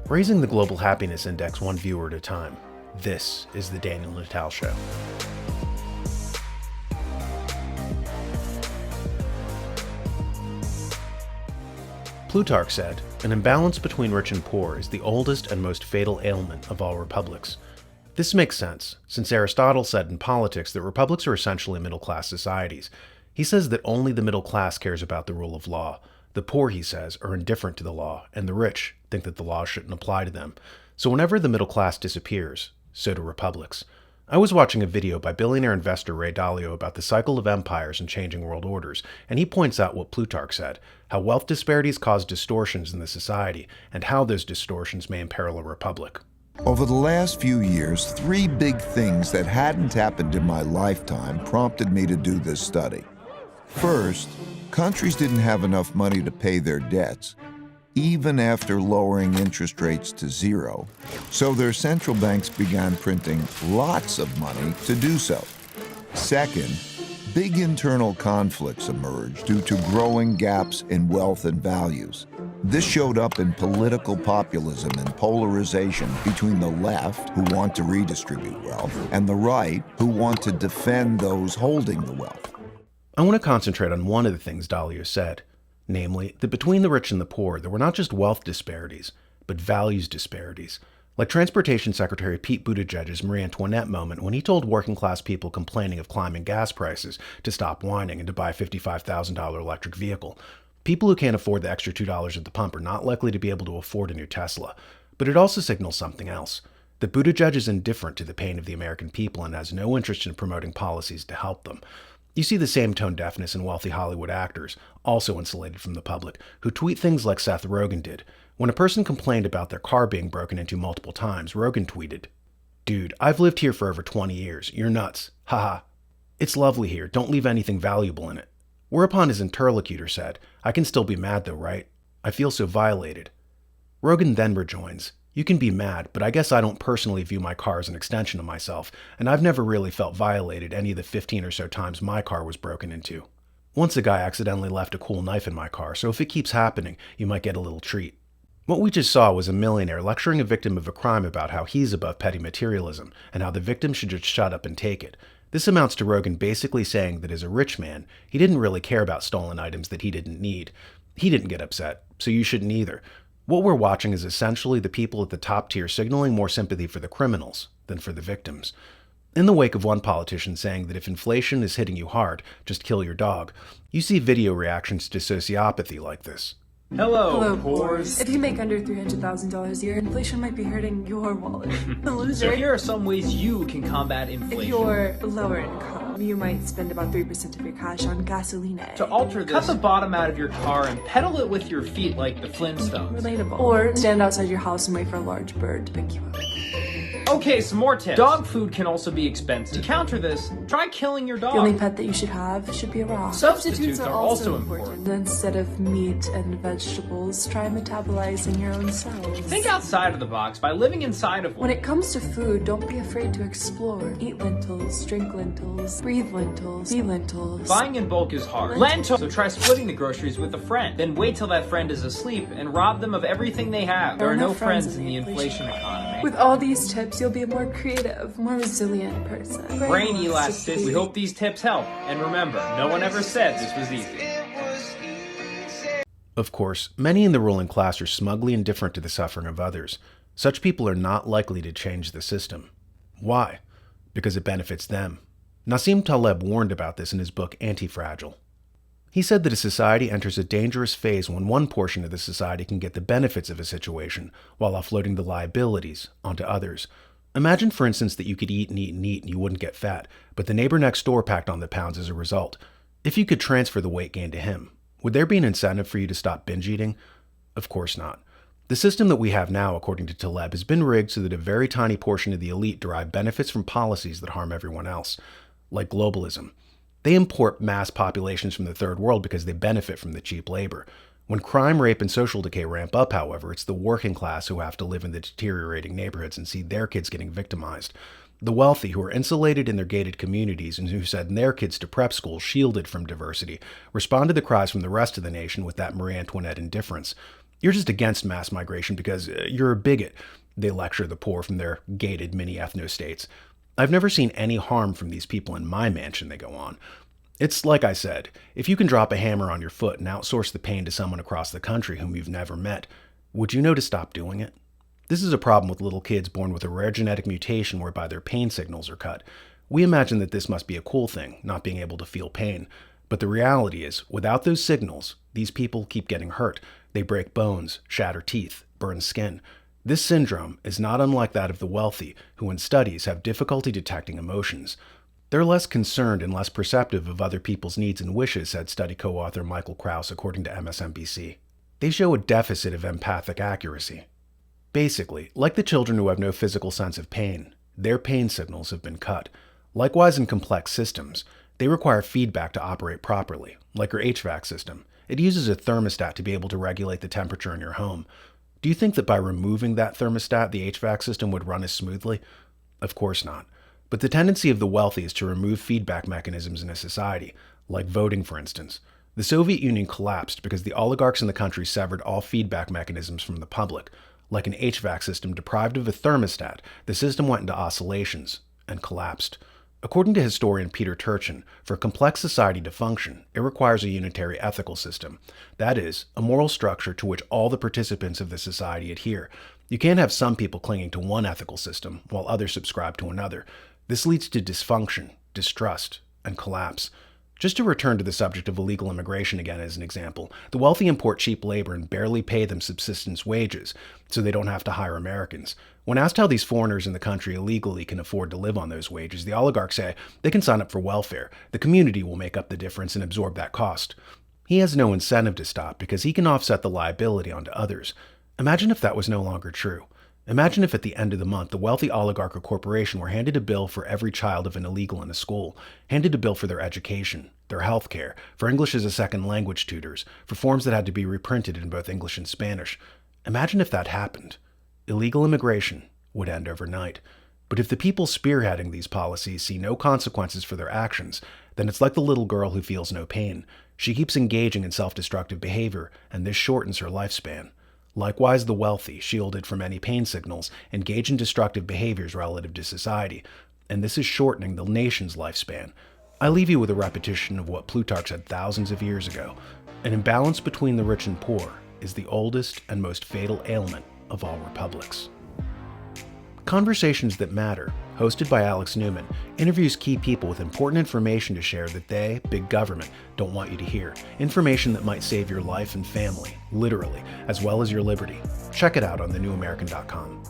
Raising the global happiness index one viewer at a time. This is the Daniel Natal Show. Plutarch said, "An imbalance between rich and poor is the oldest and most fatal ailment of all republics." This makes sense, since Aristotle said in Politics that republics are essentially middle-class societies. He says that only the middle class cares about the rule of law. The poor, he says, are indifferent to the law, and the rich think that the law shouldn't apply to them. So whenever the middle class disappears, so do republics. I was watching a video by billionaire investor Ray Dalio about the cycle of empires and changing world orders, and he points out what Plutarch said, how wealth disparities cause distortions in the society, and how those distortions may imperil a republic. Over the last few years, three big things that hadn't happened in my lifetime prompted me to do this study. First, countries didn't have enough money to pay their debts, even after lowering interest rates to zero, so their central banks began printing lots of money to do so. Second, big internal conflicts emerged due to growing gaps in wealth and values. This showed up in political populism and polarization between the left, who want to redistribute wealth, and the right, who want to defend those holding the wealth. I want to concentrate on one of the things Dalio said, namely, that between the rich and the poor, there were not just wealth disparities, but values disparities. Like Transportation Secretary Pete Buttigieg's Marie Antoinette moment when he told working-class people complaining of climbing gas prices to stop whining and to buy a $55,000 electric vehicle. People who can't afford the extra $2 at the pump are not likely to be able to afford a new Tesla. But it also signals something else, that Buttigieg is indifferent to the pain of the American people and has no interest in promoting policies to help them. You see the same tone deafness in wealthy Hollywood actors, also insulated from the public, who tweet things like Seth Rogen did. When a person complained about their car being broken into multiple times, Rogen tweeted, "Dude, I've lived here for over 20 years. You're nuts. Haha. It's lovely here. Don't leave anything valuable in it." Whereupon his interlocutor said, "I can still be mad though, right? I feel so violated." Rogen then rejoins, "You can be mad, but I guess I don't personally view my car as an extension of myself, and I've never really felt violated any of the 15 or so times my car was broken into. Once a guy accidentally left a cool knife in my car, so if it keeps happening, you might get a little treat." What we just saw was a millionaire lecturing a victim of a crime about how he's above petty materialism, and how the victim should just shut up and take it. This amounts to Rogen basically saying that as a rich man, he didn't really care about stolen items that he didn't need. He didn't get upset, so you shouldn't either. What we're watching is essentially the people at the top tier signaling more sympathy for the criminals than for the victims. In the wake of one politician saying that if inflation is hitting you hard, just kill your dog, you see video reactions to sociopathy like this. Hello, poors. If you make under $300,000 a year, inflation might be hurting your wallet. The loser. So here are some ways you can combat inflation. If you're lower income, you might spend about 3% of your cash on gasoline. To alter this, cut the bottom out of your car and pedal it with your feet like the Flintstones. Relatable. Or stand outside your house and wait for a large bird to pick you up. Okay, some more tips. Dog food can also be expensive. To counter this, try killing your dog. The only pet that you should have should be a rock. Substitutes are also important. Instead of meat and vegetables, try metabolizing your own cells. Think outside of the box by living inside of one. When it comes to food, don't be afraid to explore. Eat lentils, drink lentils, breathe lentils, be lentils. Buying in bulk is hard. Lentils! So try splitting the groceries with a friend. Then wait till that friend is asleep and rob them of everything they have. There are no friends in the inflation economy. With all these tips, you'll be a more creative, more resilient person. Brain elasticity. We hope these tips help. And remember, no one ever said this was easy. Of course, many in the ruling class are smugly indifferent to the suffering of others. Such people are not likely to change the system. Why? Because it benefits them. Nassim Taleb warned about this in his book Anti-Fragile. He said that a society enters a dangerous phase when one portion of the society can get the benefits of a situation while offloading the liabilities onto others. Imagine, for instance, that you could eat and eat and eat and you wouldn't get fat, but the neighbor next door packed on the pounds as a result. If you could transfer the weight gain to him, would there be an incentive for you to stop binge eating? Of course not. The system that we have now, according to Taleb, has been rigged so that a very tiny portion of the elite derive benefits from policies that harm everyone else, like globalism. They import mass populations from the third world because they benefit from the cheap labor. When crime, rape, and social decay ramp up, however, it's the working class who have to live in the deteriorating neighborhoods and see their kids getting victimized. The wealthy, who are insulated in their gated communities and who send their kids to prep schools shielded from diversity, respond to the cries from the rest of the nation with that Marie Antoinette indifference. You're just against mass migration because you're a bigot, they lecture the poor from their gated mini ethno-states. I've never seen any harm from these people in my mansion, they go on. It's like I said, if you can drop a hammer on your foot and outsource the pain to someone across the country whom you've never met, would you know to stop doing it? This is a problem with little kids born with a rare genetic mutation whereby their pain signals are cut. We imagine that this must be a cool thing, not being able to feel pain. But the reality is, without those signals, these people keep getting hurt. They break bones, shatter teeth, burn skin. This syndrome is not unlike that of the wealthy, who in studies have difficulty detecting emotions. They're less concerned and less perceptive of other people's needs and wishes, said study co-author Michael Krauss, according to MSNBC. They show a deficit of empathic accuracy. Basically, like the children who have no physical sense of pain, their pain signals have been cut. Likewise in complex systems, they require feedback to operate properly, like your HVAC system. It uses a thermostat to be able to regulate the temperature in your home. Do you think that by removing that thermostat, the HVAC system would run as smoothly? Of course not. But the tendency of the wealthy is to remove feedback mechanisms in a society, like voting, for instance. The Soviet Union collapsed because the oligarchs in the country severed all feedback mechanisms from the public. Like an HVAC system deprived of a thermostat, the system went into oscillations and collapsed. According to historian Peter Turchin, for a complex society to function, it requires a unitary ethical system. That is, a moral structure to which all the participants of the society adhere. You can't have some people clinging to one ethical system while others subscribe to another. This leads to dysfunction, distrust, and collapse. Just to return to the subject of illegal immigration again as an example, the wealthy import cheap labor and barely pay them subsistence wages, so they don't have to hire Americans. When asked how these foreigners in the country illegally can afford to live on those wages, the oligarchs say they can sign up for welfare. The community will make up the difference and absorb that cost. He has no incentive to stop because he can offset the liability onto others. Imagine if that was no longer true. Imagine if at the end of the month, the wealthy oligarch or corporation were handed a bill for every child of an illegal in a school, handed a bill for their education, their health care, for English as a second language tutors, for forms that had to be reprinted in both English and Spanish. Imagine if that happened. Illegal immigration would end overnight. But if the people spearheading these policies see no consequences for their actions, then it's like the little girl who feels no pain. She keeps engaging in self-destructive behavior, and this shortens her lifespan. Likewise, the wealthy, shielded from any pain signals, engage in destructive behaviors relative to society, and this is shortening the nation's lifespan. I leave you with a repetition of what Plutarch said thousands of years ago. An imbalance between the rich and poor is the oldest and most fatal ailment of all republics. Conversations That Matter, hosted by Alex Newman, interviews key people with important information to share that they, big government, don't want you to hear. Information that might save your life and family, literally, as well as your liberty. Check it out on thenewamerican.com.